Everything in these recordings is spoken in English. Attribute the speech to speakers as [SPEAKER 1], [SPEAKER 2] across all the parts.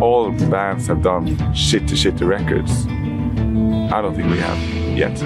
[SPEAKER 1] all bands have done shitty records. I don't think we have yet.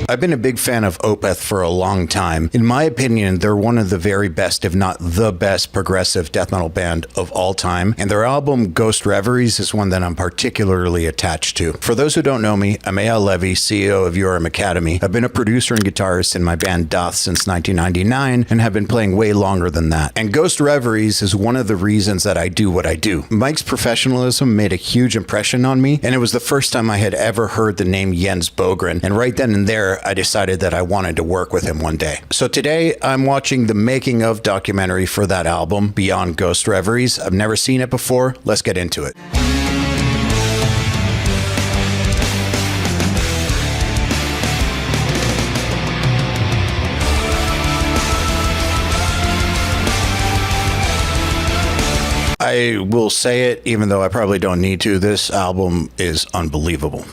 [SPEAKER 2] I've been a big fan of Opeth for a long time. In my opinion, they're one of the very best, if not the best, progressive death metal band of all time. And their album, Ghost Reveries, is one that I'm particularly attached to. For those who don't know me, I'm Eyal Levi, CEO of Urim Academy. I've been a producer and guitarist in my band Doth since 1999 and have been playing way longer than that. And Ghost Reveries is one of the reasons that I do what I do. Mike's professionalism made a huge impression on me, and it was the first time I had ever heard the name Jens Bogren. And right then and there, I decided that I wanted to work with him one day. So today I'm watching the making of documentary for that album, Beyond Ghost Reveries. I've never seen it before. Let's get into it. I will say it, even though I probably don't need to. This album is unbelievable.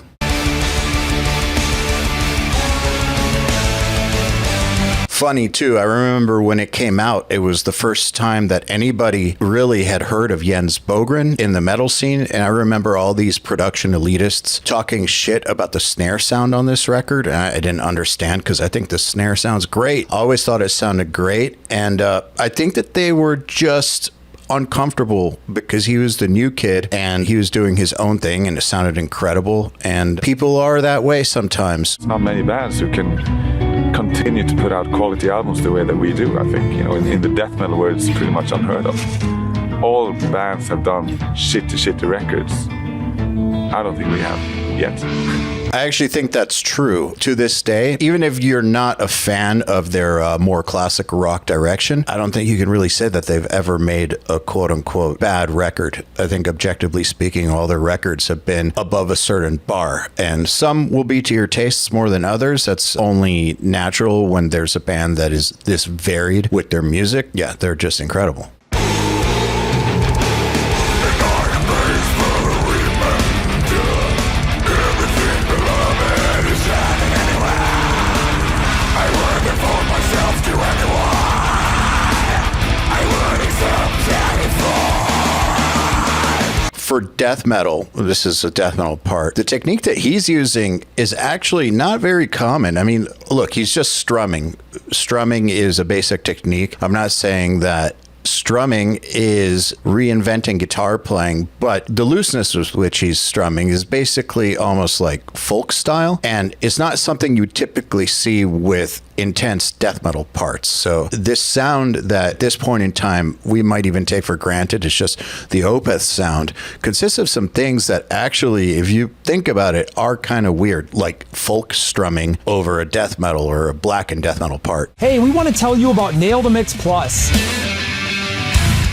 [SPEAKER 2] Funny too, I remember when it came out, it was the first time that anybody really had heard of Jens Bogren in the metal scene, and I remember all these production elitists talking shit about the snare sound on this record, and I didn't understand because I think the snare sounds great. I always thought it sounded great, and I think that they were just uncomfortable because he was the new kid and he was doing his own thing and it sounded incredible, and people are that way sometimes.
[SPEAKER 1] There's not many bands who can continue to put out quality albums the way that we do. I think, you know, in the death metal world, it's pretty much unheard of. All bands have done shitty records. I don't think we have yet.
[SPEAKER 2] I actually think that's true to this day. Even if you're not a fan of their more classic rock direction, I don't think you can really say that they've ever made a quote-unquote bad record. I think objectively speaking, all their records have been above a certain bar, and some will be to your tastes more than others. That's only natural when there's a band that is this varied with their music. Yeah, they're just incredible. For death metal, this is a death metal part, the technique that he's using is actually not very common. I mean, look, he's just strumming. Strumming is a basic technique. I'm not saying that strumming is reinventing guitar playing, but the looseness with which he's strumming is basically almost like folk style, and it's not something you typically see with intense death metal parts. So this sound that at this point in time we might even take for granted, it's just the Opeth sound, consists of some things that actually, if you think about it, are kind of weird, like folk strumming over a death metal or a blackened death metal part.
[SPEAKER 3] Hey, we want to tell you about Nail the Mix Plus.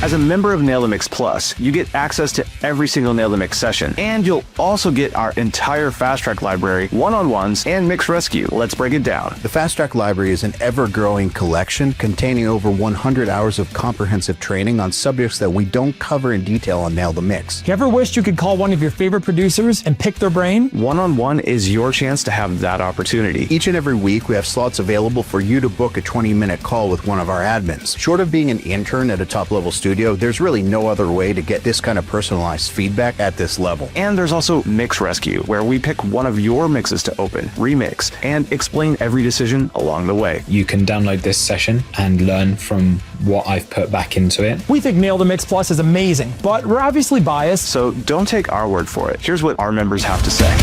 [SPEAKER 4] As a member of Nail the Mix Plus, you get access to every single Nail the Mix session, and you'll also get our entire Fast Track library, one-on-ones, and Mix Rescue. Let's break it down.
[SPEAKER 2] The Fast Track library is an ever-growing collection containing over 100 hours of comprehensive training on subjects that we don't cover in detail on Nail the Mix.
[SPEAKER 3] You ever wished you could call one of your favorite producers and pick their brain?
[SPEAKER 4] One-on-one is your chance to have that opportunity.
[SPEAKER 2] Each and every week, we have slots available for you to book a 20-minute call with one of our admins. Short of being an intern at a top-level studio, there's really no other way to get this kind of personalized feedback at this level.
[SPEAKER 4] And there's also Mix Rescue, where we pick one of your mixes to open, remix, and explain every decision along the way.
[SPEAKER 5] You can download this session and learn from what I've put back into it.
[SPEAKER 3] We think Nail the Mix Plus is amazing, but we're obviously biased.
[SPEAKER 4] So don't take our word for it. Here's what our members have to say.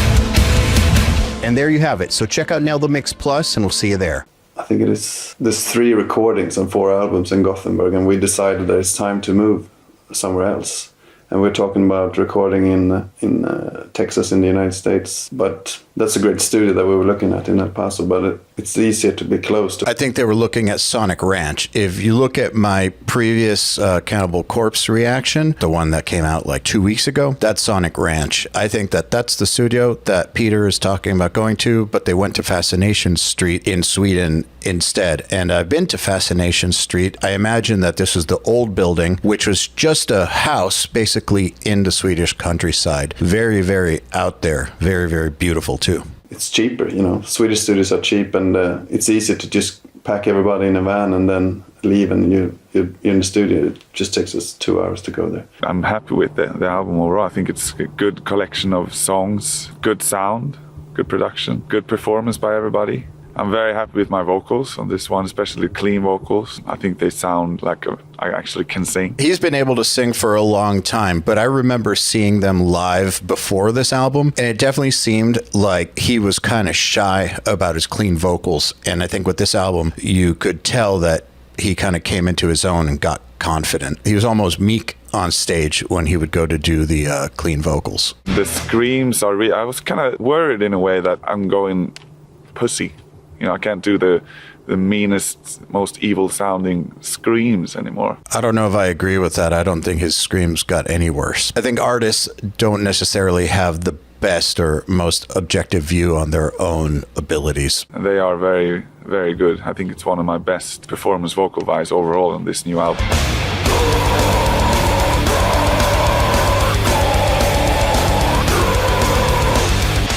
[SPEAKER 2] And there you have it. So check out Nail the Mix Plus, and we'll see you there.
[SPEAKER 6] I think there's 3 recordings and 4 albums in Gothenburg, and we decided that it's time to move somewhere else. And we're talking about recording in Texas in the United States, but that's a great studio that we were looking at in El Paso, but it's easier to be close to.
[SPEAKER 2] I think they were looking at Sonic Ranch. If you look at my previous Cannibal Corpse reaction, the one that came out like 2 weeks ago, that's Sonic Ranch. I think that that's the studio that Peter is talking about going to, but they went to Fascination Street in Sweden instead. And I've been to Fascination Street. I imagine that this is the old building, which was just a house basically in the Swedish countryside. Very, very out there. Very, very beautiful too.
[SPEAKER 6] It's cheaper, you know. Swedish studios are cheap, and it's easy to just pack everybody in a van and then leave and you're in the studio. It just takes us 2 hours to go there.
[SPEAKER 1] I'm happy with the album overall. I think it's a good collection of songs, good sound, good production, good performance by everybody. I'm very happy with my vocals on this one, especially clean vocals. I think they sound like I actually can sing.
[SPEAKER 2] He's been able to sing for a long time, but I remember seeing them live before this album, and it definitely seemed like he was kind of shy about his clean vocals. And I think with this album, you could tell that he kind of came into his own and got confident. He was almost meek on stage when he would go to do the clean vocals.
[SPEAKER 1] The screams are I was kind of worried in a way that I'm going pussy. You know, I can't do the meanest, most evil sounding screams anymore.
[SPEAKER 2] I don't know if I agree with that. I don't think his screams got any worse. I think artists don't necessarily have the best or most objective view on their own abilities.
[SPEAKER 1] And they are very, very good. I think it's one of my best performance vocal-wise overall on this new album.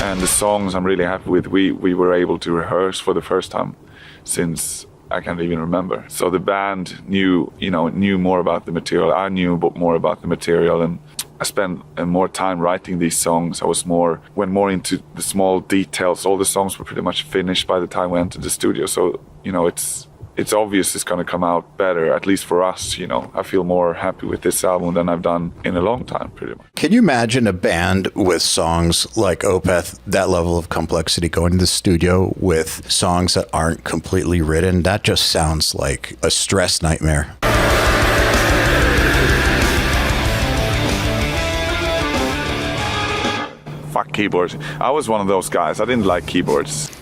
[SPEAKER 1] And the songs I'm really happy with. We were able to rehearse for the first time since I can't even remember. So the band knew more about the material. I knew more about the material, and I spent more time writing these songs. Went more into the small details. All the songs were pretty much finished by the time we entered the studio. So, it's obvious it's going to come out better, at least for us. I feel more happy with this album than I've done in a long time, pretty much.
[SPEAKER 2] Can you imagine a band with songs like Opeth, that level of complexity, going to the studio with songs that aren't completely written? That just sounds like a stress nightmare.
[SPEAKER 1] Fuck keyboards. I was one of those guys. I didn't like keyboards.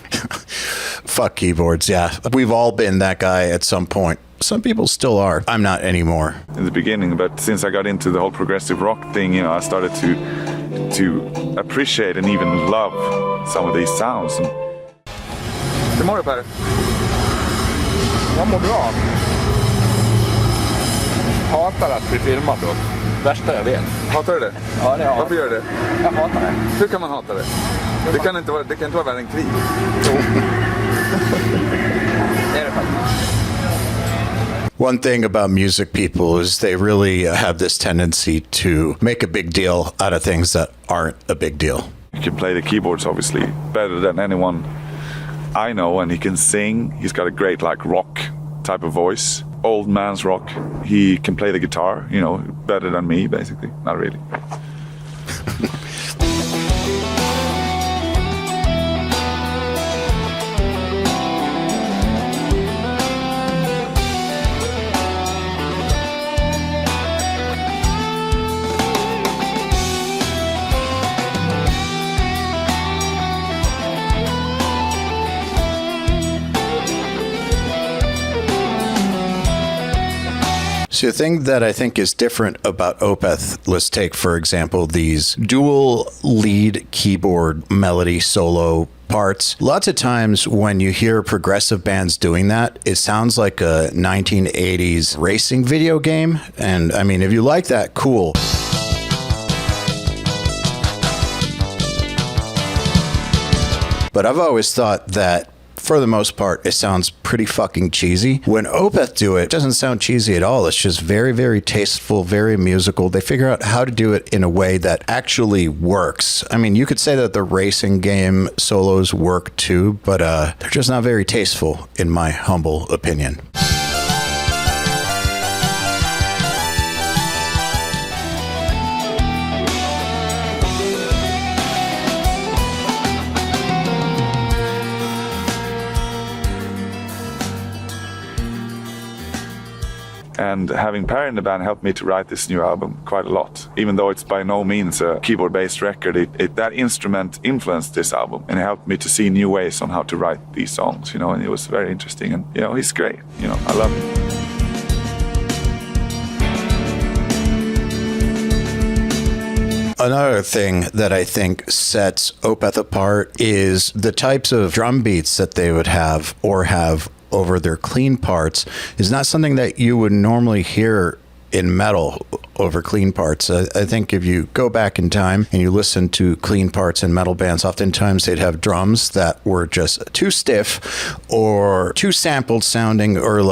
[SPEAKER 2] Fuck keyboards, yeah. We've all been that guy at some point. Some people still are. I'm not anymore.
[SPEAKER 1] In the beginning, but since I got into the whole progressive rock thing, I started to appreciate and even love some of these sounds. Hur mår du, Per?
[SPEAKER 7] Jag mår bra. Hatar att bli filmad då. Värsta jag vet.
[SPEAKER 1] Hatar du det?
[SPEAKER 7] Ja, det har jag.
[SPEAKER 1] Varför gör du det?
[SPEAKER 7] Jag hatar det.
[SPEAKER 1] Hur kan man hata det? Det kan inte vara värre än krig.
[SPEAKER 7] Det är det faktiskt.
[SPEAKER 2] One thing about music people is they really have this tendency to make a big deal out of things that aren't a big deal.
[SPEAKER 1] He can play the keyboards obviously better than anyone I know, and he can sing. He's got a great rock type of voice, old man's rock. He can play the guitar, better than me basically. Not really.
[SPEAKER 2] So the thing that I think is different about Opeth, let's take, for example, these dual lead keyboard melody solo parts. Lots of times when you hear progressive bands doing that, it sounds like a 1980s racing video game. And I mean, if you like that, cool. But I've always thought that for the most part, it sounds pretty fucking cheesy. When Opeth do it, it doesn't sound cheesy at all. It's just very, very tasteful, very musical. They figure out how to do it in a way that actually works. I mean, you could say that the racing game solos work too, but they're just not very tasteful, in my humble opinion.
[SPEAKER 1] And having Per in the band helped me to write this new album quite a lot. Even though it's by no means a keyboard-based record, that instrument influenced this album and it helped me to see new ways on how to write these songs, and it was very interesting. And, he's great. I love him.
[SPEAKER 2] Another thing that I think sets Opeth apart is the types of drum beats that they would have over their clean parts is not something that you would normally hear in metal over clean parts. I think if you go back in time and you listen to clean parts in metal bands, oftentimes they'd have drums that were just too stiff or too sampled sounding or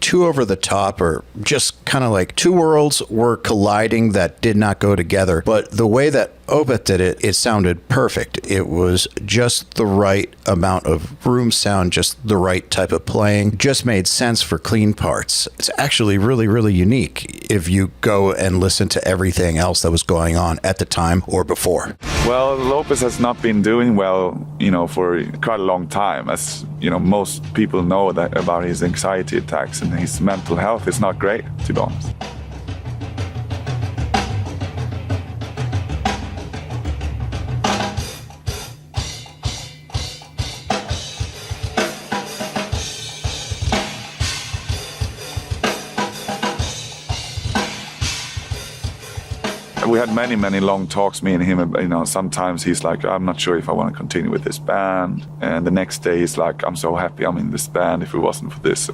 [SPEAKER 2] too over the top, or just kind of like two worlds were colliding that did not go together. But the way that Opeth did it, it sounded perfect. It was just the right amount of room sound, just the right type of playing, just made sense for clean parts. It's actually really, really unique if you go and listen to everything else that was going on at the time or before.
[SPEAKER 1] Well, Lopez has not been doing well, for quite a long time. As most people know that about his anxiety attacks, and his mental health is not great, to be honest. We had many long talks, me and him. Sometimes he's like, I'm not sure if I want to continue with this band. And the next day he's like, I'm so happy I'm in this band. If it wasn't for this,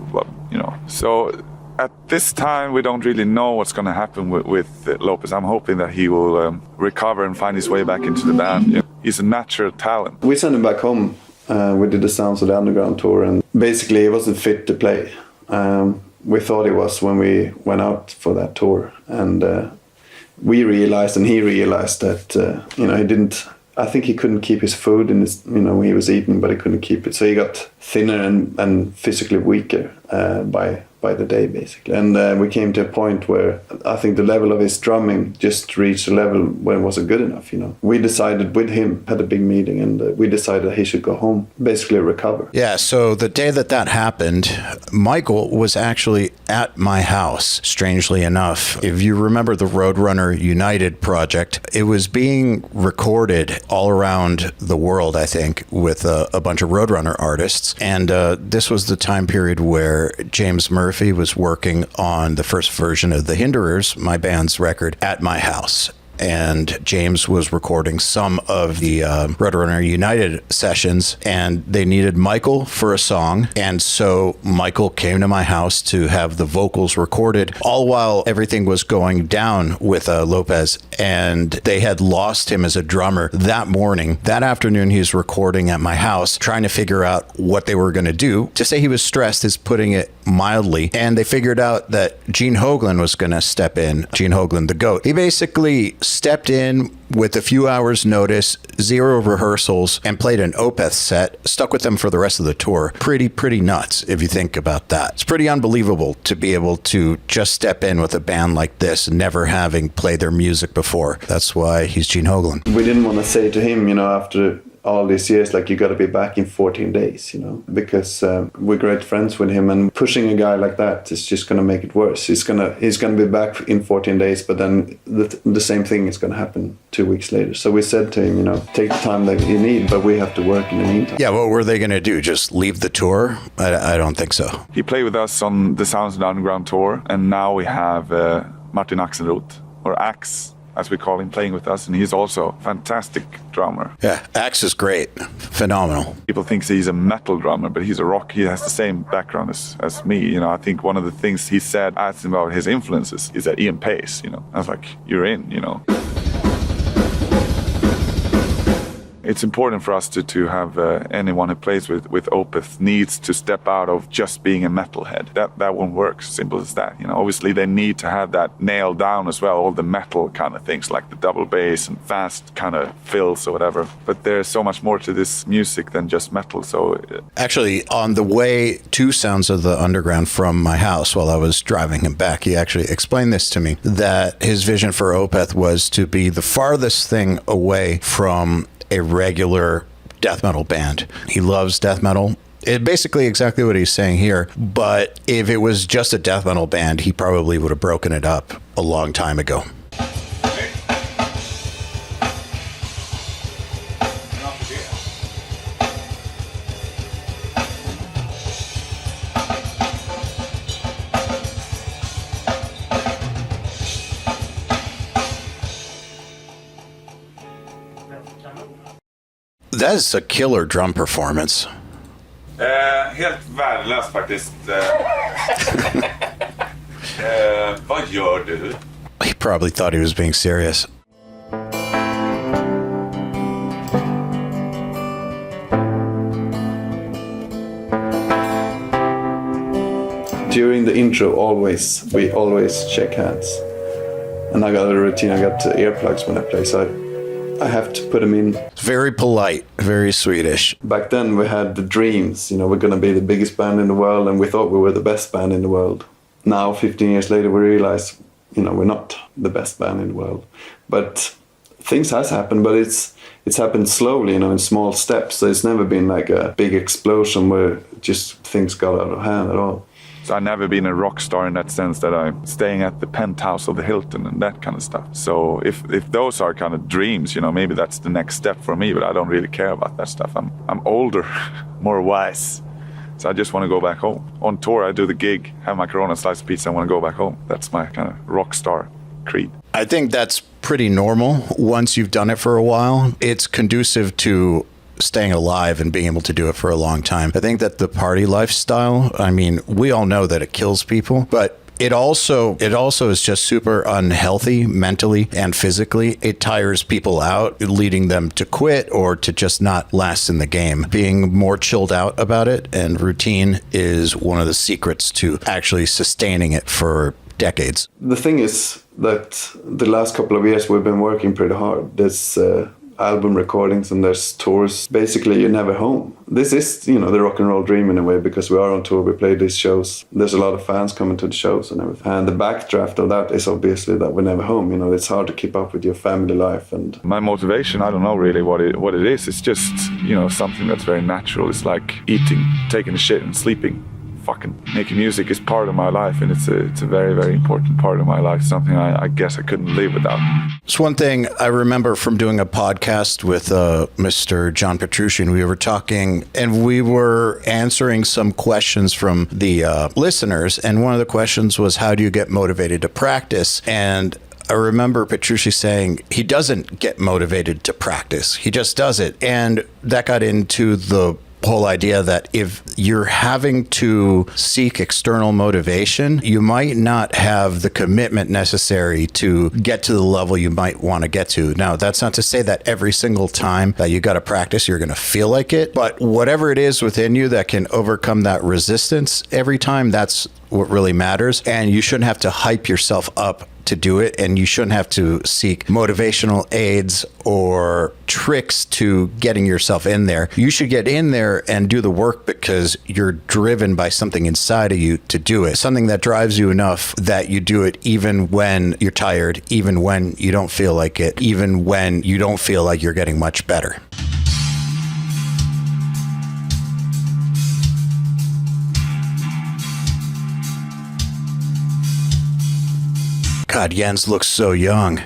[SPEAKER 1] So at this time, we don't really know what's going to happen with Lopez. I'm hoping that he will recover and find his way back into the band. He's a natural talent.
[SPEAKER 6] We sent him back home. We did the Sounds of the Underground tour, and basically he wasn't fit to play. We thought he was when we went out for that tour. And we realized, and he realized that he didn't. I think he couldn't keep his food in his, he was eating, but he couldn't keep it. So he got thinner and physically weaker by the day, basically. And we came to a point where I think the level of his drumming just reached a level where it wasn't good enough. We decided with him, had a big meeting, and we decided that he should go home, basically recover.
[SPEAKER 2] Yeah, so the day that happened, Michael was actually at my house, strangely enough. If you remember the Roadrunner United project, it was being recorded all around the world, I think, with a bunch of Roadrunner artists. And this was the time period where James Murphy was working on the first version of The Hinderers, my band's record, at my house. And James was recording some of the Roadrunner United sessions, and they needed Michael for a song. And so Michael came to my house to have the vocals recorded, all while everything was going down with Lopez. And they had lost him as a drummer that morning. That afternoon, he was recording at my house, trying to figure out what they were going to do. To say he was stressed is putting it mildly. And they figured out that Gene Hoglan was going to step in. Gene Hoglan, the GOAT. He basically stepped in with a few hours notice, 0 rehearsals, and played an Opeth set, stuck with them for the rest of the tour. Pretty nuts if you think about that. It's pretty unbelievable to be able to just step in with a band like this, never having played their music before. That's why he's Gene Hoglan.
[SPEAKER 6] We didn't want to say to him, after all these years, like, you got to be back in 14 days, because we're great friends with him, and pushing a guy like that is just going to make it worse. He's gonna be back in 14 days, but then the same thing is going to happen 2 weeks later. So we said to him, take the time that you need, but we have to work in the meantime.
[SPEAKER 2] Yeah, what were they going to do? Just leave the tour? I don't think so.
[SPEAKER 1] He played with us on the Sounds of the Underground tour, and now we have Martin Axelrod, or Axe, as we call him, playing with us, and he's also a fantastic drummer.
[SPEAKER 2] Yeah, Axe is great. Phenomenal.
[SPEAKER 1] People think he's a metal drummer, but he's a rock. He has the same background as me. I think one of the things he said, asked him about his influences, is that Ian Pace. I was like, you're in. It's important for us to have anyone who plays with Opeth needs to step out of just being a metalhead. That won't work, simple as that. Obviously they need to have that nailed down as well, all the metal kind of things like the double bass and fast kind of fills or whatever. But there's so much more to this music than just metal. So
[SPEAKER 2] actually, on the way to Sounds of the Underground from my house while I was driving him back, he actually explained this to me, that his vision for Opeth was to be the farthest thing away from a regular death metal band. He loves death metal. It basically exactly what he's saying here, but if it was just a death metal band, he probably would have broken it up a long time ago. That's a killer drum performance.
[SPEAKER 1] Helt värdelös faktiskt. Vad gör du?
[SPEAKER 2] He probably thought he was being serious.
[SPEAKER 6] During the intro, we always shake hands. And I got a routine, I got earplugs when I play, so I have to put them in.
[SPEAKER 2] Very polite, very Swedish.
[SPEAKER 6] Back then we had the dreams, we're gonna be the biggest band in the world, and we thought we were the best band in the world. Now, 15 years later, we realize, we're not the best band in the world. But things has happened, but it's happened slowly, in small steps. So it's never been like a big explosion where just things got out of hand at all.
[SPEAKER 1] So I've never been a rock star in that sense that I'm staying at the penthouse of the Hilton and that kind of stuff. So if those are kind of dreams, maybe that's the next step for me, but I don't really care about that stuff. I'm older, more wise. So I just want to go back home. On tour, I do the gig, have my Corona slice of pizza, I want to go back home. That's my kind of rock star creed.
[SPEAKER 2] I think that's pretty normal once you've done it for a while. It's conducive to staying alive and being able to do it for a long time. I think that the party lifestyle, we all know that it kills people, but it also is just super unhealthy mentally and physically. It tires people out, leading them to quit or to just not last in the game. Being more chilled out about it and routine is one of the secrets to actually sustaining it for decades.
[SPEAKER 6] The thing is that the last couple of years we've been working pretty hard. There's album recordings and there's tours. Basically, you're never home. This is, the rock and roll dream in a way, because we are on tour, we play these shows. There's a lot of fans coming to the shows and everything. And the backdraft of that is obviously that we're never home. It's hard to keep up with your family life. And
[SPEAKER 1] my motivation, I don't know really what it is. It's just, something that's very natural. It's like eating, taking a shit and sleeping. Fucking making music is part of my life, and it's a very, very important part of my life, something I guess I couldn't live without.
[SPEAKER 2] It's one thing I remember from doing a podcast with Mr. John Petrucci. We were talking and we were answering some questions from the listeners, and one of the questions was, how do you get motivated to practice? And I remember Petrucci saying he doesn't get motivated to practice. He just does it. And that got into the whole idea that if you're having to seek external motivation, you might not have the commitment necessary to get to the level you might want to get to. Now, that's not to say that every single time that you got to practice, you're going to feel like it, but whatever it is within you that can overcome that resistance every time, that's what really matters. And you shouldn't have to hype yourself up to do it, and you shouldn't have to seek motivational aids or tricks to getting yourself in there. You should get in there and do the work because you're driven by something inside of you to do it, something that drives you enough that you do it even when you're tired, even when you don't feel like it, even when you don't feel like you're getting much better. God, Jens looks so young.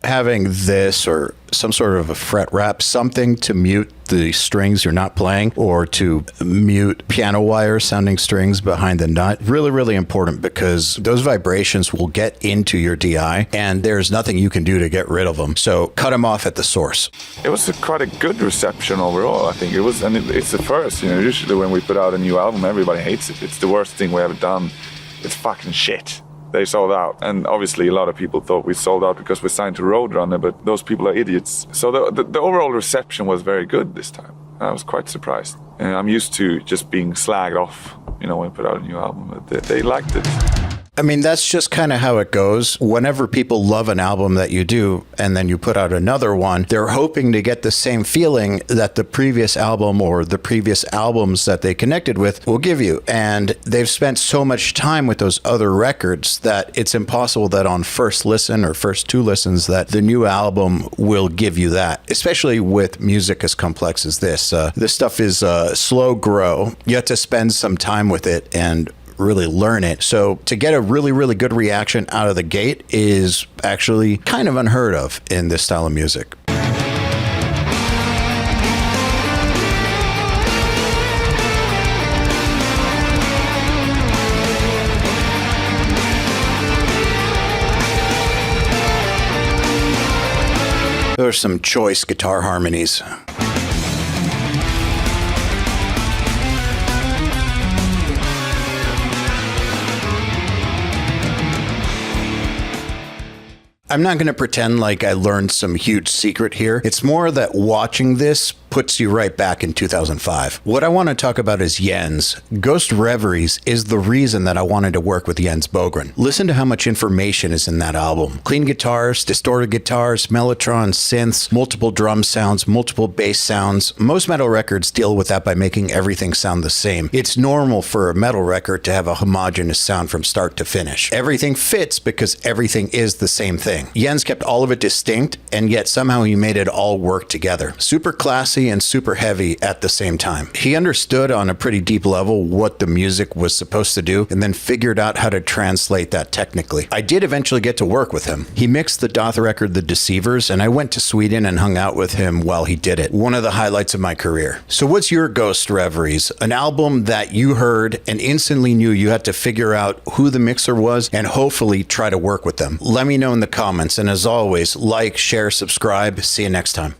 [SPEAKER 2] Having this or some sort of a fret wrap, something to mute the strings you're not playing or to mute piano wire sounding strings behind the nut, really, really important, because those vibrations will get into your DI and there's nothing you can do to get rid of them. So cut them off at the source.
[SPEAKER 1] It was quite a good reception overall, I think. It was, and it's the first, usually when we put out a new album, everybody hates it. It's the worst thing we ever done. It's fucking shit. They sold out, and obviously a lot of people thought we sold out because we signed to Roadrunner, but those people are idiots. So the overall reception was very good this time. I was quite surprised. And I'm used to just being slagged off, when we put out a new album. But they liked it.
[SPEAKER 2] I mean, that's just kind of how it goes. Whenever people love an album that you do and then you put out another one, they're hoping to get the same feeling that the previous album or the previous albums that they connected with will give you. And they've spent so much time with those other records that it's impossible that on first listen or first two listens that the new album will give you that, especially with music as complex as this. This stuff is slow grow. You have to spend some time with it and really learn it. So to get a really, really good reaction out of the gate is actually kind of unheard of in this style of music. Those are some choice guitar harmonies. I'm not going to pretend like I learned some huge secret here. It's more that watching this puts you right back in 2005. What I want to talk about is Jens. Ghost Reveries is the reason that I wanted to work with Jens Bogren. Listen to how much information is in that album. Clean guitars, distorted guitars, mellotron, synths, multiple drum sounds, multiple bass sounds. Most metal records deal with that by making everything sound the same. It's normal for a metal record to have a homogeneous sound from start to finish. Everything fits because everything is the same thing. Jens kept all of it distinct, and yet somehow he made it all work together. Super classy and super heavy at the same time. He understood on a pretty deep level what the music was supposed to do, and then figured out how to translate that technically. I did eventually get to work with him. He mixed the Doth record The Deceivers, and I went to Sweden and hung out with him while he did it. One of the highlights of my career. So what's your Ghost Reveries? An album that you heard and instantly knew you had to figure out who the mixer was and hopefully try to work with them. Let me know in the comments, and as always, like, share, subscribe. See you next time.